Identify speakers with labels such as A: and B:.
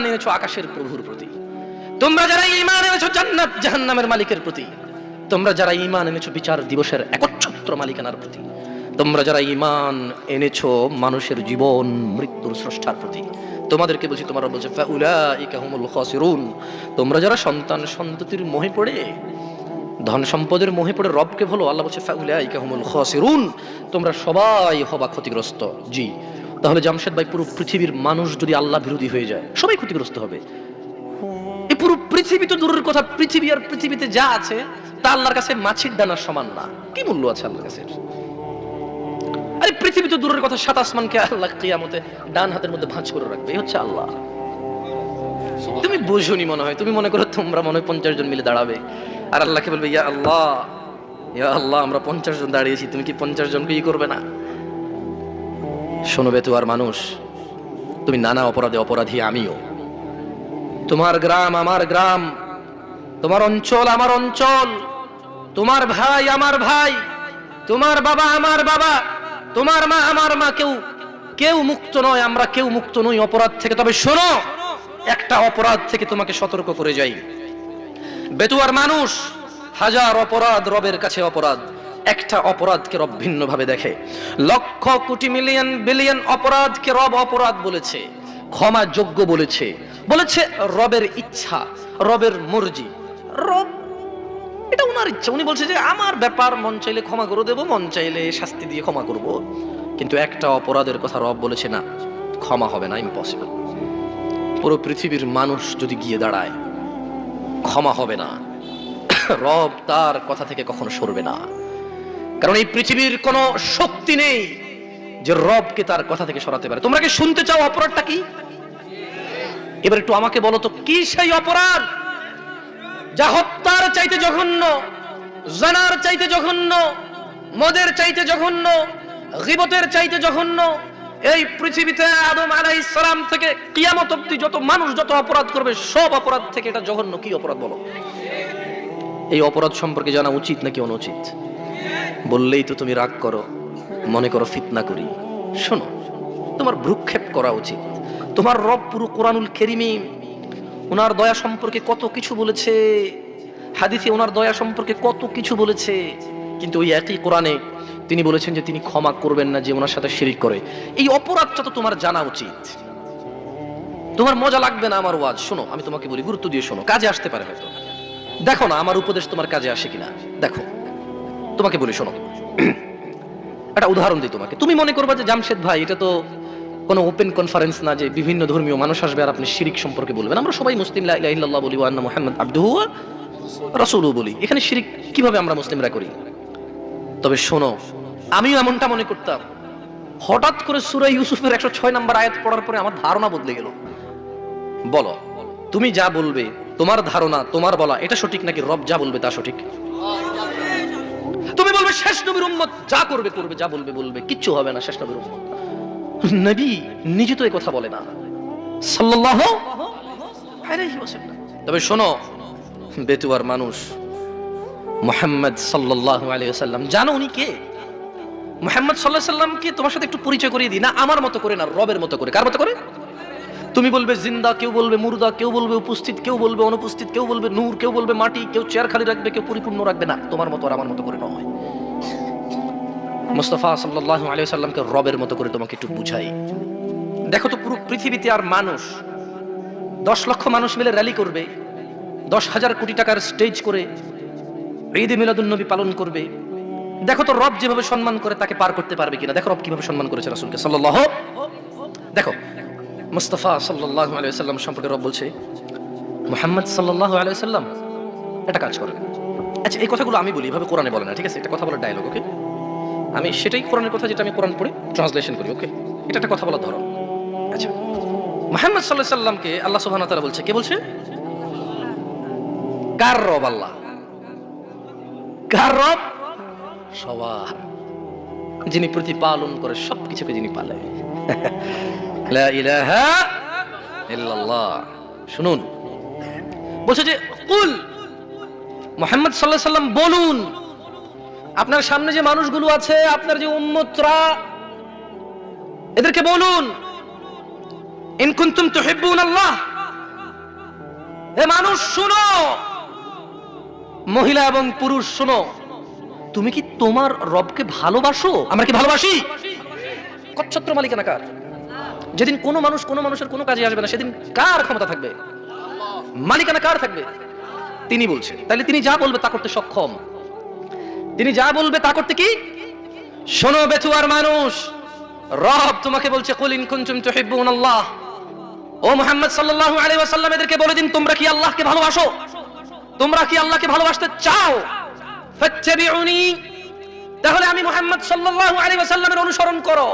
A: ঈমান এনেছো আকাশের প্রভুর প্রতি, তোমরা যারা ঈমান এনেছো জান্নাত জাহান্নামের মালিকের প্রতি, তোমরা যারা ঈমান এনেছো বিচার দিবসের একচ্ছত্র মালিকানার প্রতি, তোমরা যারা ঈমান এনেছো মানুষের জীবন মৃত্যুর স্রষ্টার প্রতি, তোমাদেরকে বলছি, তোমার বলছে ফাউলাইকা হুমুল খাসিরুন, তোমরা যারা সন্তান সন্ততির মোহে পড়ে, ধন সম্পদের মোহে পড়ে রবকে ভুলো, আল্লাহ বলছে ফাউলাইকা হুমুল খাসিরুন, তোমরা সবাই হবা ক্ষতিগ্রস্ত। জি, তাহলে জামশেদ ভাই, পুরো পৃথিবীর মানুষ যদি আল্লাহ বিরোধী হয়ে যায় সবাই ক্ষতিগ্রস্ত হবে। এই পুরো পৃথিবী তো দূরের কথা, পৃথিবী আর পৃথিবীতে যা আছে তা আল্লাহর কাছে মাছির দানার সমান না। কি মূল্য আছে আল্লাহর কাছে? আরে পৃথিবী তো দূরের কথা, সাত আসমানকে আল্লাহ কিয়ামতে ডান হাতের মধ্যে ভাঁজ করে রাখবে, এই হচ্ছে আল্লাহ। তুমি বুঝুনি মনে হয়, তুমি মনে করো তোমরা মনে হয় 50 জন মিলে দাঁড়াবে আর আল্লাহকে বলবে ইয়া আল্লাহ, ইয়া আল্লাহ, আমরা 50 জন দাঁড়িয়েছি, তুমি কি 50 জনকে ই করবে না? শোনো বেতুয়ার মানুষ, তুমি নানা অপরাধে অপরাধী, আমিও। তোমার গ্রাম আমার গ্রাম, তোমার অঞ্চল আমার অঞ্চল, তোমার ভাই আমার ভাই, তোমার বাবা আমার বাবা, তোমার মা আমার মা, কেউ মুক্ত নয়, আমরা কেউ মুক্ত নই অপরাধ থেকে। তবে শোনো, একটা অপরাধ থেকে তোমাকে সতর্ক করে যাই, বেতুয়ার মানুষ, হাজার অপরাধ রবের কাছে অপরাধ, একটা অপরাধকে রব ভিন্ন ভাবে দেখে। লক্ষ কোটি মিলিয়ন বিলিয়ন অপরাধকে রব অপরাধ বলেছে, ক্ষমা যোগ্য বলেছে, বলেছে রবের ইচ্ছা, রবের মর্জি। রব এটা উনার ইচ্ছা, উনি বলছে যে আমার ব্যাপার, মন চাইলে ক্ষমা করে দেব, মন চাইলে শাস্তি দিয়ে ক্ষমা করব। কিন্তু একটা অপরাধের কথা রব বলেছে না, ক্ষমা হবে না, ইম্পসিবল। পুরো পৃথিবীর মানুষ যদি গিয়ে দাঁড়ায়, ক্ষমা হবে না। রব তার কথা থেকে কখনো সরবে না, কারণ এই পৃথিবীর কোন শক্তি নেই যে রবকে তার কথা থেকে সরাতে পারে। তোমরা কি শুনতে চাও অপরাধটা কি? এবার একটু আমাকে বলো তো, কি সেই অপরাধ যা হত্যার চাইতে জঘন্য, জানার চাইতে জঘন্য, মদের চাইতে জঘন্য, গীবতের চাইতে জঘন্য? এই পৃথিবীতে আদম আলাইহিস সালাম থেকে কিয়ামত অবধি যত মানুষ যত অপরাধ করবে, সব অপরাধ থেকে এটা জঘন্য। কি অপরাধ বলো? এই অপরাধ সম্পর্কে জানা উচিত নাকি অনুচিত? বললেই তো তুমি রাগ করো, মনে করো ফিতনা করি। শোনো, তোমার ভ্রুক্ষেপ করা উচিত। তোমার রব পুরো কোরআনুল কারীমে ওনার দয়া সম্পর্কে কত কিছু বলেছে, হাদিসে ওনার দয়া সম্পর্কে কত কিছু বলেছে, কিন্তু ওই একই কোরআনে তিনি বলেছেন যে তিনি ক্ষমা করবেন না যে ওনার সাথে শিরিক করে। এই অপরাধটা তো তোমার জানা উচিত। তোমার মজা লাগবে না আমার ওয়াজ, শোনো আমি তোমাকে বলি, গুরুত্ব দিয়ে শোনো, কাজে আসতে পারে হয়তো। দেখো না আমার উপদেশ তোমার কাজে আসে কিনা, দেখো। তোমাকে বলি শোনো, একটা উদাহরণ দিই তোমাকে। তুমি মনে করবা যে জামশেদ ভাই এটা তো কোনো ওপেন কনফারেন্স না যে বিভিন্ন ধর্মীয় মানুষ আসবে আর আপনি শিরিক সম্পর্কে বলবেন। আমরা সবাই মুসলিম, লা ইলাহা ইল্লাল্লাহ বলি, ওয়া আন্না মুহাম্মাদ আবদুহু ওয়া রাসূলুহু বলি। এখানে শিরিক কিভাবে আমরা মুসলিমরা করি? তবে শোনো, আমিও এমনটা মনে করতাম। হঠাৎ করে সূরা ইউসুফের 106 নম্বর আয়াত পড়ার পরে আমার ধারণা বদলে গেল। বলো, তুমি যা বলবে, তোমার ধারণা, তোমার বলা এটা সঠিক নাকি রব যা বলবে তা সঠিক? তুমি বলবে শেষ নবীর উম্মত যা করবে করবে, যা বলবে বলবে, কিচ্ছু হবে না শেষ নবীর উম্মত। নবী নিজে তো এই কথা বলে না, সাল্লাল্লাহু আলাইহি ওয়াসাল্লাম। তবে শোনো বেতুয়ার মানুষ, মুহাম্মদ সাল্লাল্লাহু আলাইহি ওয়াসাল্লাম, জানো উনি কে? মুহাম্মদ সাল্লাল্লাহু আলাইহি ওয়াসাল্লামকে তোমার সাথে একটু পরিচয় করিয়ে দিই না, আমার মতো করে না, রবের মতো করে। কার মতো করে? তুমি বলবে জিন্দা, কেউ বলবে মুর্দা, কেউ বলবে উপস্থিত, কেউ বলবে অনুপস্থিত, কেউ বলবে নূর, কেউ বলবে মাটি, কেউ চেয়ার খালি রাখবে, কেউ পরিপূর্ণ রাখবে। না, তোমার মতো আর আমার মতো করে নয়। মুস্তাফা সাল্লাল্লাহু আলাইহি ওয়াসাল্লামকে রবের মতো করে তোমাকে একটু বুঝাই। দেখো তো পুরো পৃথিবীতে আর মানুষ 10 লক্ষ মানুষ মিলে র্যালি করবে, 10,000 কোটি টাকার স্টেজ করে ঈদে মিলাদুন নবী পালন করবে। দেখো তো রব যেভাবে সম্মান করে তাকে পার করতে পারবে কিনা। দেখো রব কিভাবে সম্মান করেছে রাসূলকে সাল্লাল্লাহু। দেখো মুস্তাফা সাল্লাল্লাহু আলাইহি ওয়াসাল্লাম সম্পর্কে রব বলছে, মুহাম্মদ সাল্লাল্লাহু আলাইহি ওয়াসাল্লাম একটা কাজ করেন। আচ্ছা, এই কথাগুলো আমি বলি, এভাবে কোরআনে বলে না, ঠিক আছে? এটা কথা বলার ডায়লগ, ওকে? আমি সেটাই কোরআনের কথা যেটা আমি কোরআন পড়ে ট্রান্সলেশন করি, ওকে? এটা একটা কথা বলার ধরন। আচ্ছা, মুহাম্মদ সাল্লাল্লাহু আলাইহি ওয়াসাল্লামকে আল্লাহ সুবহানাহু ওয়া তাআলা বলছে, কে বলছে? কার রব? আল্লাহ। কার রব? সবার, যিনি প্রতিপালন করে সবকিছুকে, যিনি পালে। লা ইলাহা ইল্লাল্লাহ। শুনুন, বলছে যে কুল, মুহাম্মদ সাল্লাল্লাহু আলাইহি ওয়াসাল্লাম বলুন, আপনার সামনে যে মানুষগুলো আছে, আপনার যে উম্মতরা, এদেরকে বলুন, ইন কুনতুম তুহিব্বুনাল্লাহ, হে মানুষ শুনো, মহিলা এবং পুরুষ শুনো, তুমি কি তোমার রবকে ভালোবাসো? আমরা কি ভালোবাসি? কচ্ছত্র মালিকানা কার? যেদিন কোনো মানুষ কোনো মানুষের কোনো কাজে আসবে না, সেদিন কার ক্ষমতা থাকবে? মালিকানা কার থাকবে? তিনি বলছেন। তাহলে তিনি যা বলবে তা করতে সক্ষম। তিনি যা বলবে তা করতে কি? শোনো বেচুয়ার মানুষ, রব তোমাকে বলছে কুল ইন কুনতুম তুহিব্বুনাল্লাহ, ও মুহাম্মদ সাল্লাল্লাহু আলাইহি ওয়াসাল্লাম এদেরকে বলে দিন, তোমরা কি আল্লাহকে ভালোবাসো? তোমরা কি আল্লাহকে ভালোবাসতে চাও? ফাত্তাবিউনি, তাহলে আমি মুহাম্মদ সাল্লাল্লাহু আলাইহি ওয়াসাল্লামের অনুসরণ করো।